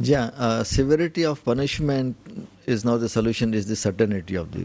Yeah, severity of punishment is not the solution, is the certainty of the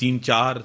3-4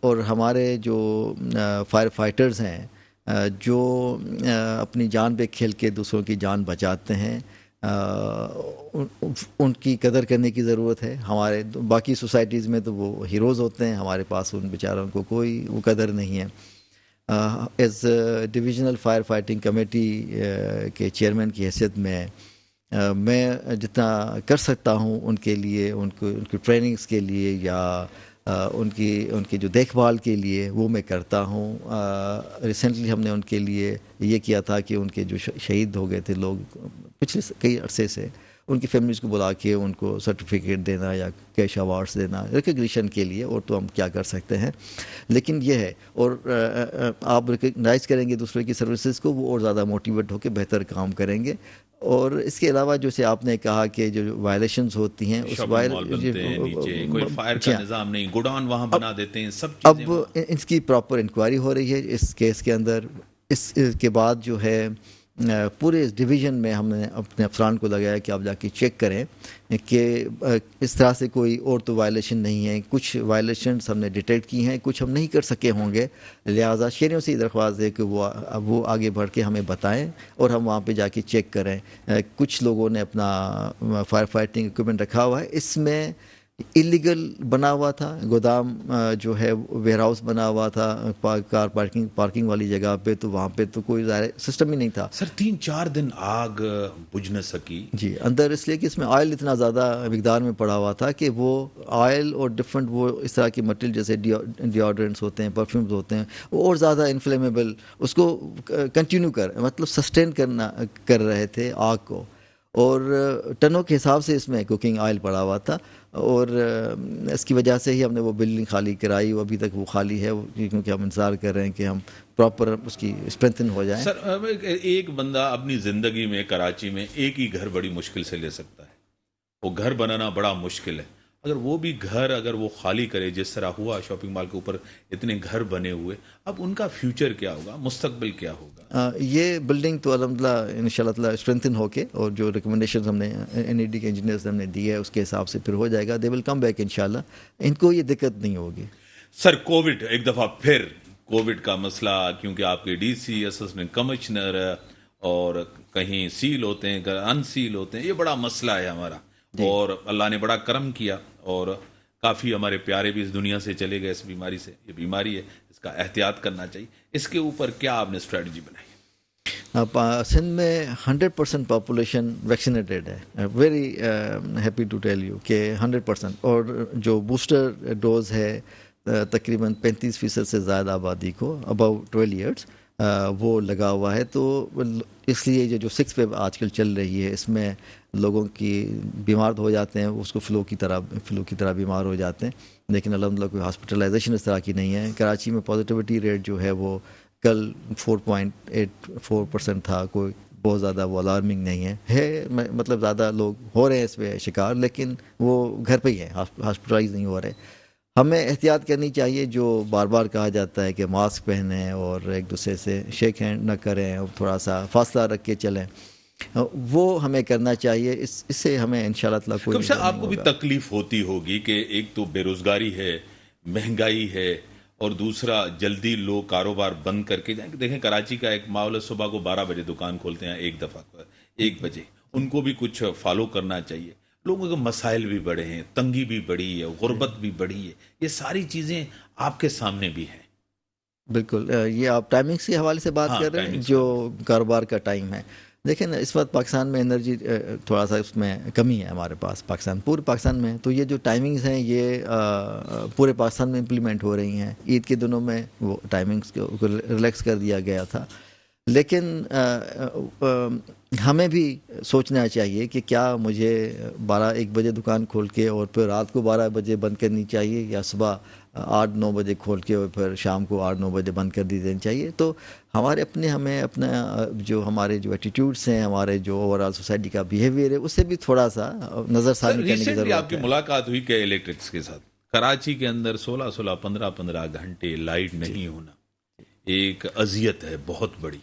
اور ہمارے جو fire fighters ہیں جو اپنی جان پہ کھیل کے دوسروں کی جان بچاتے ہیں، ان کی قدر کرنے کی ضرورت ہے. ہمارے باقی سوسائٹیز میں تو وہ ہیروز ہوتے ہیں، ہمارے پاس ان بیچاروں کو کوئی وہ قدر نہیں ہے. As divisional fire fighting committee کے چیئرمین کی حیثیت میں میں جتنا کر سکتا ہوں ان کے لیے، ان کی ٹریننگز کے لیے یا ان کی جو دیکھ بھال کے لیے وہ میں کرتا ہوں. ریسنٹلی ہم نے ان کے لیے یہ کیا تھا کہ ان کے جو شہید ہو گئے تھے لوگ پچھلے کئی عرصے سے، ان کی فیملیز کو بلا کے ان کو سرٹیفکیٹ دینا یا کیش ایوارڈس دینا ریکگنیشن کے لیے، اور تو ہم کیا کر سکتے ہیں. لیکن یہ ہے، اور آپ ریکگنائز کریں گے دوسرے کی سروسز کو، وہ اور زیادہ موٹیویٹ ہو کے بہتر کام کریں گے. اور اس کے علاوہ جیسے آپ نے کہا کہ جو وائلیشنز ہوتی ہیں اس شاپنگ مال بنتے ہیں نیچے، کوئی فائر کا نظام نہیں، گوڈاؤن وہاں بنا دیتے ہیں، سب چیزیں. اب اس کی پراپر انکوائری ہو رہی ہے اس کیس کے اندر. اس کے بعد جو ہے پورے اس ڈویژن میں ہم نے اپنے افسران کو لگایا کہ آپ جا کے چیک کریں کہ اس طرح سے کوئی اور تو وائلیشن نہیں ہے. کچھ وائلیشنز ہم نے ڈیٹیکٹ کی ہیں، کچھ ہم نہیں کر سکے ہوں گے، لہٰذا شہریوں سے درخواست ہے کہ وہ آگے بڑھ کے ہمیں بتائیں اور ہم وہاں پہ جا کے چیک کریں. کچھ لوگوں نے اپنا فائر فائٹنگ ایکوپمنٹ رکھا ہوا ہے، اس میں اللیگل بنا ہوا تھا، گودام جو ہے ویئر ہاؤس بنا ہوا تھا کار پارکنگ والی جگہ پہ، تو وہاں پہ تو کوئی ظاہر سسٹم ہی نہیں تھا. سر 3-4 دن آگ بجھ نہ سکی جی اندر، اس لیے کہ اس میں آئل اتنا زیادہ مقدار میں پڑا ہوا تھا کہ وہ آئل اور ڈفرینٹ وہ اس طرح کی مٹیریل جیسے ڈیوڈرنٹس ہوتے ہیں، پرفیومز ہوتے ہیں، وہ اور زیادہ انفلیمیبل اس کو کنٹینیو مطلب سسٹین کر رہے تھے آگ کو، اور ٹنوں کے حساب سے اس میں کوکنگ آئل پڑا ہوا تھا. اور اس کی وجہ سے ہی ہم نے وہ بلڈنگ خالی کرائی. وہ ابھی تک وہ خالی ہے کیونکہ ہم انتظار کر رہے ہیں کہ ہم پراپر اس کی اسٹرینتھن ہو جائیں. سر ایک بندہ اپنی زندگی میں کراچی میں ایک ہی گھر بڑی مشکل سے لے سکتا ہے، وہ گھر بنانا بڑا مشکل ہے. اگر وہ بھی گھر اگر وہ خالی کرے، جس طرح ہوا شاپنگ مال کے اوپر اتنے گھر بنے ہوئے، اب ان کا فیوچر کیا ہوگا، مستقبل کیا ہوگا؟ یہ بلڈنگ تو الحمدللہ ان شاء اللہ تعالیٰ اسٹرینتھن ہو کے، اور جو ریکمنڈیشنز ہم نے NED کے انجینئرز نے ہم نے دی ہے اس کے حساب سے پھر ہو جائے گا. دے ول کم بیک انشاءاللہ، ان کو یہ دقت نہیں ہوگی. سر کووڈ، ایک دفعہ پھر کووڈ کا مسئلہ، کیونکہ آپ کے DC اسسٹنٹ کمشنر اور کہیں سیل ہوتے ہیں ان سیل ہوتے ہیں، یہ بڑا مسئلہ ہے ہمارا. اور اللہ نے بڑا کرم کیا اور کافی ہمارے پیارے بھی اس دنیا سے چلے گئے اس بیماری سے. یہ بیماری ہے، اس کا احتیاط کرنا چاہیے. اس کے اوپر کیا آپ نے اسٹریٹجی بنائی؟ سندھ میں 100% پاپولیشن ویکسینیٹڈ ہے. Very happy to tell you کہ 100%. اور جو بوسٹر ڈوز ہے تقریباً 35% سے زیادہ آبادی کو اباؤٹ 12 ایئرس وہ لگا ہوا ہے. تو اس لیے یہ جو 6 ویو آج کل چل رہی ہے، اس میں لوگوں کی بیمار ہو جاتے ہیں، اس کو فلو کی طرح بیمار ہو جاتے ہیں، لیکن الحمدللہ کوئی ہاسپٹلائزیشن اس طرح کی نہیں ہے. کراچی میں پازیٹیوٹی ریٹ جو ہے وہ کل 4.84% تھا. کوئی بہت زیادہ وہ الارمنگ نہیں ہے. مطلب زیادہ لوگ ہو رہے ہیں اس پہ شکار، لیکن وہ گھر پہ ہی ہیں، ہاسپٹلائز نہیں ہو رہے. ہمیں احتیاط کرنی چاہیے، جو بار بار کہا جاتا ہے کہ ماسک پہنیں اور ایک دوسرے سے شیک ہینڈ نہ کریں اور تھوڑا سا فاصلہ رکھ کے چلیں، وہ ہمیں کرنا چاہیے. اس سے ہمیں انشاءاللہ تعالیٰ کوئی کب آپ کو بھی تکلیف ہوتی ہوگی کہ ایک تو بے روزگاری ہے، مہنگائی ہے، اور دوسرا جلدی لوگ کاروبار بند کر کے جائیں. دیکھیں کراچی کا ایک ماحول ہے، صبح کو 12 بجے دکان کھولتے ہیں، ایک دفعہ 1 بجے. ان کو بھی کچھ فالو کرنا چاہیے. لوگوں کے مسائل بھی بڑے ہیں، تنگی بھی بڑی ہے، غربت بھی بڑی ہے. یہ ساری چیزیں آپ کے سامنے بھی ہیں. بالکل. یہ آپ ٹائمنگز کے حوالے سے بات کر رہے ہیں، جو کاروبار کا ٹائم ہے. دیکھیں نا، اس وقت پاکستان میں انرجی تھوڑا سا اس میں کمی ہے ہمارے پاس، پورے پاکستان میں. تو یہ جو ٹائمنگز ہیں یہ پورے پاکستان میں امپلیمنٹ ہو رہی ہیں. عید کے دنوں میں وہ ٹائمنگز کو ریلیکس کر دیا گیا تھا، لیکن ہمیں بھی سوچنا چاہیے کہ کیا مجھے 12-1 بجے دکان کھول کے اور پھر رات کو 12 بجے بند کرنی چاہیے، یا صبح 8-9 بجے کھول کے اور پھر شام کو 8-9 بجے بند کر دی دینی چاہیے. تو ہمیں اپنا جو ہمارے جو ایٹیٹیوڈس ہیں، ہمارے جو اوور آل سوسائٹی کا بیہیویئر ہے، اس سے بھی تھوڑا سا نظر ثانی کرنے کی ضرورت ہے. آپ کی ملاقات ہوئی کہ الیکٹرکس کے ساتھ کراچی کے اندر 16 15 گھنٹے لائٹ نہیں ہونا ایک اذیت ہے بہت بڑی.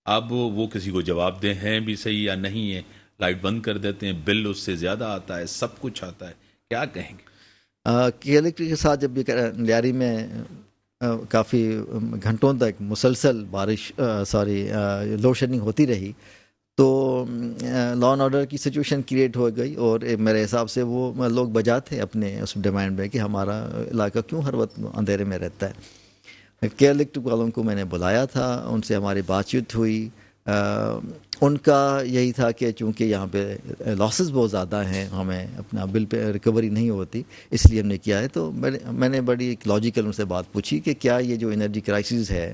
اب وہ کسی کو جواب دیں ہیں بھی صحیح یا نہیں ہے، لائٹ بند کر دیتے ہیں، بل اس سے زیادہ آتا ہے، سب کچھ آتا ہے. کیا کہیں گے؟ کے الیکٹرک کے ساتھ جب یہ لیاری میں کافی گھنٹوں تک مسلسل بارش لوڈ شیڈنگ ہوتی رہی تو لا اینڈ آرڈر کی سچویشن کریٹ ہو گئی، اور میرے حساب سے وہ لوگ بجا تھے اپنے اس ڈیمانڈ میں کہ ہمارا علاقہ کیوں ہر وقت اندھیرے میں رہتا ہے۔ کے الیکٹرک والوں کو میں نے بلایا تھا، ان سے ہماری بات چیت ہوئی۔ ان کا یہی تھا کہ چونکہ یہاں پہ لاسز بہت زیادہ ہیں، ہمیں اپنا بل پہ ریکوری نہیں ہوتی، اس لیے ہم نے کیا ہے۔ تو میں نے بڑی ایک لاجیکل ان سے بات پوچھی کہ کیا یہ جو انرجی کرائسس ہے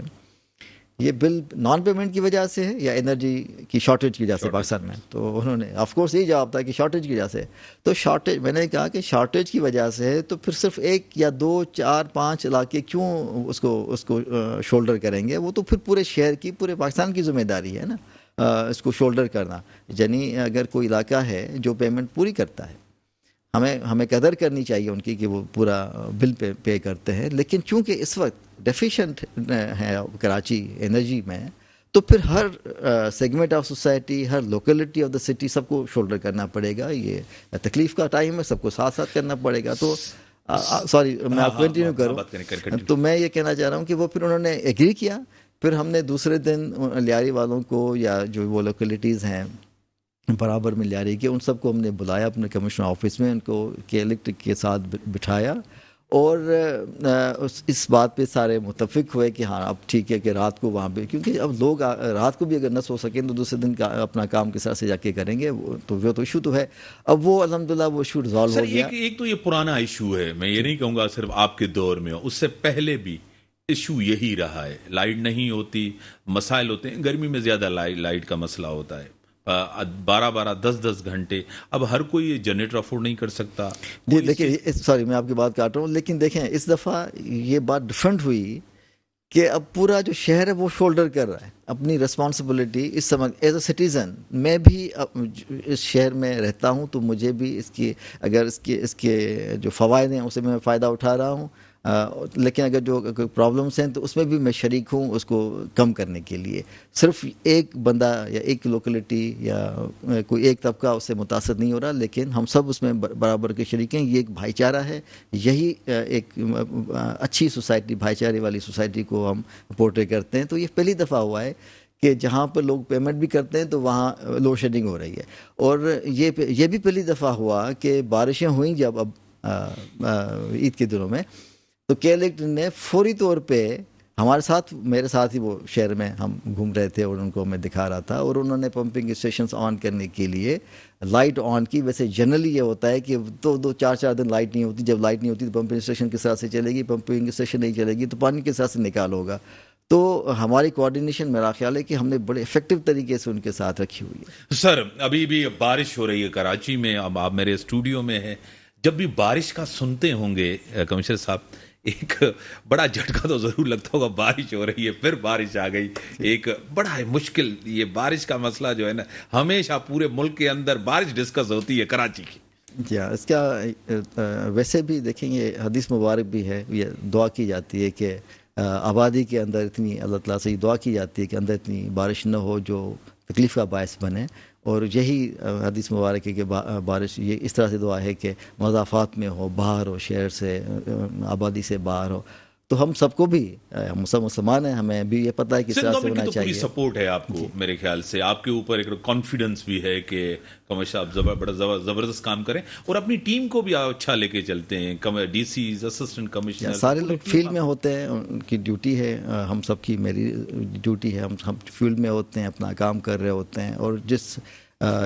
یہ بل نان پیمنٹ کی وجہ سے ہے یا انرجی کی شارٹیج کی وجہ سے پاکستان میں؟ تو انہوں نے آف کورس یہی جواب تھا کہ شارٹیج کی وجہ سے۔ تو شارٹیج، میں نے کہا کہ شارٹیج کی وجہ سے ہے تو پھر صرف 1 یا 2 4 5 علاقے کیوں اس کو شولڈر کریں گے؟ وہ تو پھر پورے شہر کی، پورے پاکستان کی ذمہ داری ہے نا اس کو شولڈر کرنا۔ یعنی اگر کوئی علاقہ ہے جو پیمنٹ پوری کرتا ہے، ہمیں قدر کرنی چاہیے ان کی کہ وہ پورا بل پے کرتے ہیں، لیکن چونکہ اس وقت ڈیفیشینٹ ہے کراچی انرجی میں، تو پھر ہر سیگمنٹ آف سوسائٹی، ہر لوکیلٹی آف دا سٹی سب کو شولڈر کرنا پڑے گا۔ یہ تکلیف کا ٹائم ہے، سب کو ساتھ ساتھ کرنا پڑے گا۔ تو سوری میں آپ کنٹینیو کروں، تو میں یہ کہنا چاہ رہا ہوں کہ وہ پھر انہوں نے ایگری کیا۔ پھر ہم نے دوسرے دن لیاری والوں کو یا جو وہ لوکیلٹیز ہیں برابر میں لیاری کے، ان سب کو ہم نے بلایا اپنے کمشنر آفس میں، ان کو کے الیکٹرک کے ساتھ بٹھایا، اور اس بات پہ سارے متفق ہوئے کہ ہاں اب ٹھیک ہے کہ رات کو وہاں پہ، کیونکہ اب لوگ رات کو بھی اگر نہ سو سکیں تو دوسرے دن اپنا کام کس طرح سے جا کے کریں گے، تو وہ تو ایشو تو ہے۔ اب وہ الحمدللہ وہ ایشو ریزالو ہو گیا۔ ایک تو یہ پرانا ایشو ہے، میں یہ نہیں کہوں گا صرف آپ کے دور میں، اس سے پہلے بھی ایشو یہی رہا ہے، لائٹ نہیں ہوتی، مسائل ہوتے ہیں، گرمی میں زیادہ لائٹ کا مسئلہ ہوتا ہے، 12 10 گھنٹے۔ اب ہر کوئی یہ جنریٹر افورڈ نہیں کر سکتا۔ دیکھیں سوری میں آپ کی بات کاٹ رہا ہوں، لیکن دیکھیں اس دفعہ یہ بات ڈفرینٹ ہوئی کہ اب پورا جو شہر ہے وہ شولڈر کر رہا ہے اپنی رسپانسبلٹی۔ اس سمجھ ایز اے سٹیزن میں بھی اس شہر میں رہتا ہوں، تو مجھے بھی اگر اس کے جو فوائد ہیں اسے میں فائدہ اٹھا رہا ہوں، لیکن اگر جو پرابلمس ہیں تو اس میں بھی میں شریک ہوں اس کو کم کرنے کے لیے۔ صرف ایک بندہ یا ایک لوکیلٹی یا کوئی ایک طبقہ اس سے متاثر نہیں ہو رہا، لیکن ہم سب اس میں برابر کے شریک ہیں۔ یہ ایک بھائی چارہ ہے، یہی ایک اچھی سوسائٹی، بھائی چارے والی سوسائٹی کو ہم پورٹری کرتے ہیں۔ تو یہ پہلی دفعہ ہوا ہے کہ جہاں پر لوگ پیمنٹ بھی کرتے ہیں تو وہاں لوڈ شیڈنگ ہو رہی ہے، اور یہ بھی پہلی دفعہ ہوا کہ بارشیں ہوئیں جب اب عید کے دنوں میں، تو کے الیکٹرک نے فوری طور پہ ہمارے ساتھ، میرے ساتھ ہی وہ شہر میں ہم گھوم رہے تھے اور ان کو میں دکھا رہا تھا، اور انہوں نے پمپنگ اسٹیشنز آن کرنے کے لیے لائٹ آن کی۔ ویسے جنرلی یہ ہوتا ہے کہ 2-4 دن لائٹ نہیں ہوتی، جب لائٹ نہیں ہوتی تو پمپنگ اسٹیشن کس طرح سے چلے گی، پمپنگ اسٹیشن نہیں چلے گی تو پانی کس طرح سے نکال ہوگا۔ تو ہماری کوآرڈینیشن میرا خیال ہے کہ ہم نے بڑے افیکٹو طریقے سے ان کے ساتھ رکھی ہوئی ہے۔ سر ابھی بھی بارش ہو رہی ہے کراچی میں، اب آپ میرے اسٹوڈیو میں ہیں، جب بھی بارش کا سنتے ہوں گے کمشنر صاحب، ایک بڑا جھٹکا تو ضرور لگتا ہوگا، بارش ہو رہی ہے پھر بارش آ گئی، ایک بڑا مشکل یہ بارش کا مسئلہ جو ہے نا، ہمیشہ پورے ملک کے اندر بارش ڈسکس ہوتی ہے کراچی کی۔ جی ہاں، اس کا ویسے بھی دیکھیں یہ حدیث مبارک بھی ہے، یہ دعا کی جاتی ہے کہ آبادی کے اندر اتنی، اللہ تعالیٰ سے یہ دعا کی جاتی ہے کہ اندر اتنی بارش نہ ہو جو تکلیف کا باعث بنے، اور یہی حدیث مبارک ہے کہ بارش یہ اس طرح سے دعا ہے کہ مضافات میں ہو، باہر ہو، شہر سے، آبادی سے باہر ہو۔ تو ہم سب کو بھی، ہم سب مسلمان ہیں، ہمیں بھی یہ پتہ ہے کہ اس طرح سے ہونا چاہیے۔ پوری سپورٹ ہے آپ کو، میرے خیال سے آپ کے اوپر ایک کانفیڈنس بھی ہے کہ کمشنر صاحب بڑا زبردست کام کریں، اور اپنی ٹیم کو بھی اچھا لے کے چلتے ہیں، ڈی سیز، اسسٹنٹ کمشنر، سارے لوگ فیلڈ میں ہوتے ہیں، ان کی ڈیوٹی ہے، ہم سب کی، میری ڈیوٹی ہے، ہم فیلڈ میں ہوتے ہیں، اپنا کام کر رہے ہوتے ہیں، اور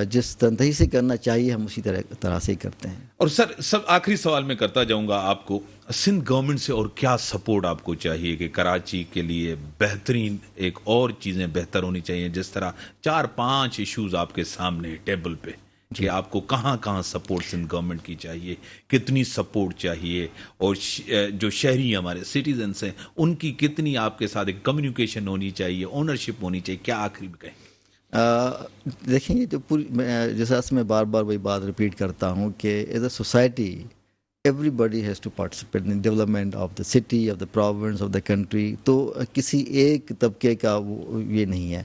جس تنہی سے کرنا چاہیے ہم اسی طرح سے ہی کرتے ہیں۔ اور سر آخری سوال میں کرتا جاؤں گا آپ کو، سندھ گورنمنٹ سے اور کیا سپورٹ آپ کو چاہیے کہ کراچی کے لیے بہترین ایک اور چیزیں بہتر ہونی چاہیے؟ جس طرح 4-5 ایشوز آپ کے سامنے ٹیبل پہ، کہ آپ کو کہاں کہاں سپورٹ سندھ گورنمنٹ کی چاہیے، کتنی سپورٹ چاہیے، اور جو شہری ہمارے سٹیزنس ہیں ان کی کتنی آپ کے ساتھ ایک کمیونیکیشن ہونی چاہیے، اونرشپ ہونی چاہیے، کیا آخری میں کہیں؟ دیکھیں یہ تو پوری، جیسا میں بار بار وہی بات ریپیٹ کرتا ہوں کہ as a society everybody has to participate in development of the city, of the province, of the country. تو کسی ایک طبقے کا یہ نہیں ہے۔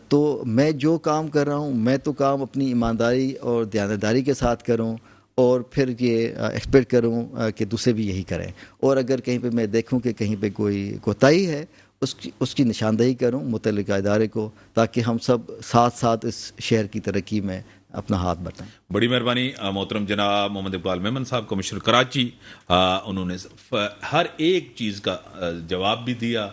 تو میں جو کام کر رہا ہوں، میں تو کام اپنی ایمانداری اور دیانتداری کے ساتھ کروں، اور پھر یہ ایکسپیکٹ کروں کہ دوسرے بھی یہی کریں، اور اگر کہیں پہ میں دیکھوں کہ کہیں پہ کوئی کوتاہی ہے اس کی نشاندہی کروں متعلقہ ادارے کو، تاکہ ہم سب ساتھ ساتھ اس شہر کی ترقی میں اپنا ہاتھ بٹائیں۔ بڑی مہربانی محترم جناب محمد اقبال میمن صاحب، کمشنر کراچی، انہوں نے ہر ایک چیز کا جواب بھی دیا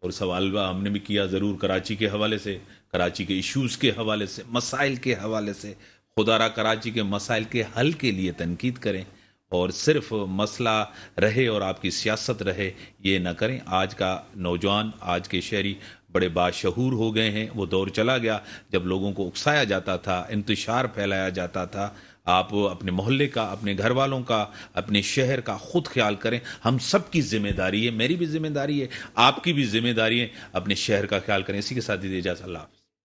اور سوال ہم نے بھی کیا ضرور کراچی کے حوالے سے، کراچی کے ایشوز کے حوالے سے، مسائل کے حوالے سے۔ خدا را کراچی کے مسائل کے حل کے لیے تنقید کریں اور صرف مسئلہ رہے اور آپ کی سیاست رہے یہ نہ کریں۔ آج کا نوجوان، آج کے شہری بڑے باشعور ہو گئے ہیں۔ وہ دور چلا گیا جب لوگوں کو اکسایا جاتا تھا، انتشار پھیلایا جاتا تھا۔ آپ اپنے محلے کا، اپنے گھر والوں کا، اپنے شہر کا خود خیال کریں۔ ہم سب کی ذمہ داری ہے، میری بھی ذمہ داری ہے، آپ کی بھی ذمہ داری ہے، اپنے شہر کا خیال کریں۔ اسی کے ساتھ دیجیے اجازت، اللہ حافظ۔